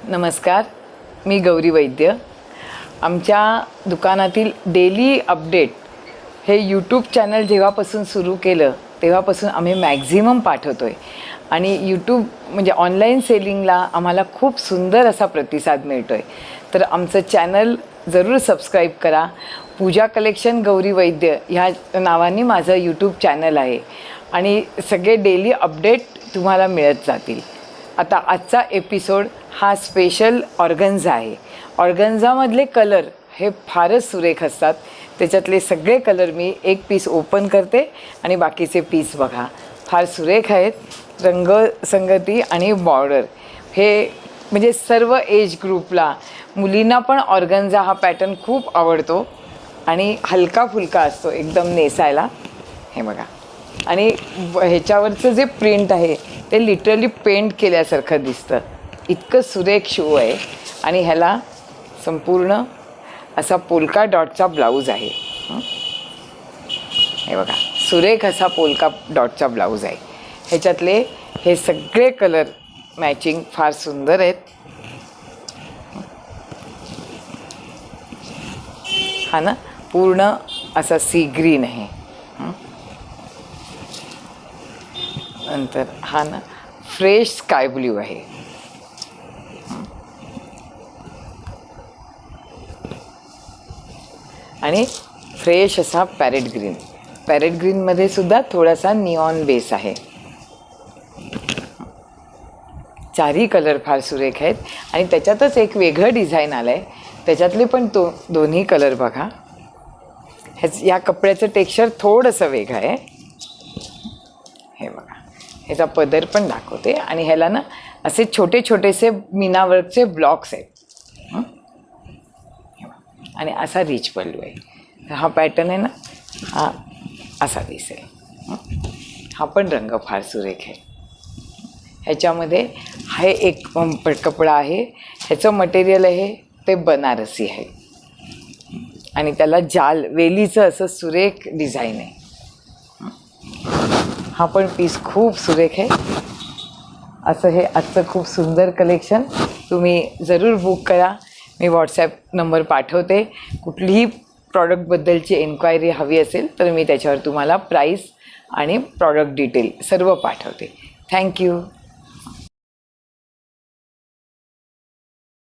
नमस्कार, मी गौरी वैद्य. आमच्या दुकानातील डेली अपडेट हे यूट्यूब चॅनल जेव्हापासून सुरू केलं तेव्हापासून आम्ही मॅक्झिमम पाठवतो आहे आणि यूट्यूब म्हणजे ऑनलाईन सेलिंगला आम्हाला खूप सुंदर असा प्रतिसाद मिळतो आहे. तर आमचं चॅनल जरूर सबस्क्राईब करा. पूजा कलेक्शन गौरी वैद्य ह्या नावाने माझं यूट्यूब चॅनल आहे आणि सगळे डेली अपडेट तुम्हाला मिळत जातील. आता आजचा एपिसोड हा स्पेशल ऑर्गन्झा आहे. ऑर्गन्झामधले कलर हे फारच सुरेख असतात. त्याच्यातले सगळे कलर मी एक पीस ओपन करते आणि बाकीचे पीस बघा, फार सुरेख आहेत. रंगसंगती आणि बॉर्डर हे म्हणजे सर्व एज ग्रुपला, मुलींना पण ऑर्गन्झा हा पॅटर्न खूप आवडतो आणि हलका फुलका असतो एकदम नेसायला. हे बघा, आणि ह्याच्यावरचं जे प्रिंट आहे ते लिटरली पेंट केल्यासारखं दिसतं. इतकं सुरेख शिव आहे आणि ह्याला संपूर्ण असा पोल्का डॉटचा ब्लाऊज आहे. हे बघा, सुरेख असा पोल्का डॉटचा ब्लाऊज आहे. ह्याच्यातले हे सगळे कलर मॅचिंग फार सुंदर आहेत. हा ना, पूर्ण असा सी ग्रीन आहे. नंतर हा ना फ्रेश स्काय ब्ल्यू आहे. आणि फ्रेश असा पॅरेट ग्रीन. पॅरेट ग्रीनमध्ये सुद्धा थोडासा निऑन बेस आहे. चारही कलर फार सुरेख आहेत आणि त्याच्यातच एक वेगळं डिझाईन आलं आहे. त्याच्यातले पण दोन्ही कलर बघा. या कपड्याचं टेक्स्चर थोडंसं वेगळं आहे. हे बघा, ह्याचा पदर पण दाखवते आणि ह्याला ना असे छोटे छोटेसे मीनावर्कचे ब्लॉक्स आहेत आणि असा रिच पल्लू आहे. हा पॅटर्न आहे ना, हा असा दिसेल. हा पण रंग फार सुरेख आहे. ह्याच्यामध्ये हा एक कपडा आहे. ह्याचं मटेरियल आहे ते बनारसी आहे आणि त्याला जाल वेलीचं असं सुरेख डिझाईन आहे. हा पण पीस खूप सुरेख आहे. असं हे आजचं खूप सुंदर कलेक्शन तुम्ही जरूर बुक करा. मी व्हॉट्सॲप नंबर पाठवते. कुठलीही प्रॉडक्टबद्दलची एन्क्वायरी हवी असेल तर मी त्याच्यावर तुम्हाला प्राईस आणि प्रॉडक्ट डिटेल सर्व पाठवते. थँक्यू.